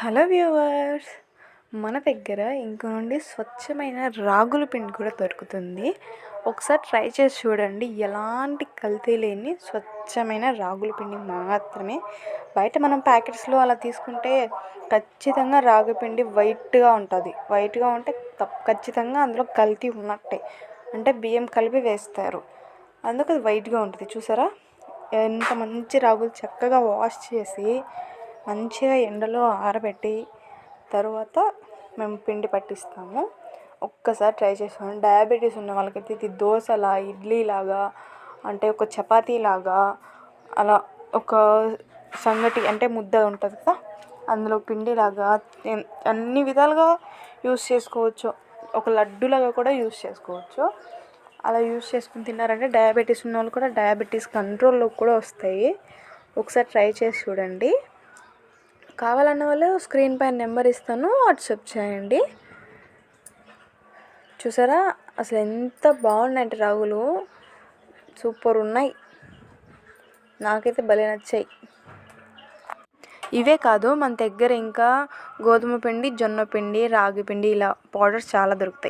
Hello viewers, మన దగ్గర ఇంక నుండి స్వచ్ఛమైన రాగుల పిండి కూడా దొరుకుతుంది. ఒకసారి ట్రై చేసి చూడండి. ఎలాంటి కల్తీ లేని స్వచ్ఛమైన రాగుల పిండి మాత్రమే. బయట మనం ప్యాకెట్స్లో అలా తీసుకుంటే ఖచ్చితంగా రాగి పిండి వైట్గా ఉంటుంది. వైట్గా ఉంటే ఖచ్చితంగా అందులో కల్తీ ఉన్నట్టే, అంటే బియ్యం కలిపి వేస్తారు, అందుకు అది వైట్గా ఉంటుంది. చూసారా ఎంత మంచి రాగులు చక్కగా వాష్ చేసి మంచిగా ఎండలో ఆరబెట్టి తర్వాత మేము పిండి పట్టిస్తాము. ఒక్కసారి ట్రై చేసాము. డయాబెటీస్ ఉన్న వాళ్ళకైతే ఇది దోశలా, ఇడ్లీలాగా, అంటే ఒక చపాతీలాగా, అలా ఒక సంగటి అంటే ముద్ద ఉంటుంది కదా, అందులో పిండిలాగా అన్ని విధాలుగా యూస్ చేసుకోవచ్చు. ఒక లడ్డూలాగా కూడా యూస్ చేసుకోవచ్చు. అలా యూస్ చేసుకుని తిన్నారంటే డయాబెటీస్ ఉన్న వాళ్ళు కూడా డయాబెటీస్ కంట్రోల్లోకి కూడా వస్తాయి. ఒకసారి ట్రై చేసి చూడండి. కావాలన్న వాళ్ళు స్క్రీన్ పైన నెంబర్ ఇస్తాను, వాట్సాప్ చేయండి. చూసారా అసలు ఎంత బాగున్నాయంటే రాగులు సూపర్ ఉన్నాయి. నాకైతే భలే నచ్చాయి. ఇవే కాదు, మన దగ్గర ఇంకా గోధుమ పిండి, జొన్న పిండి, రాగి పిండి ఇలా పౌడర్స్ చాలా దొరుకుతాయి.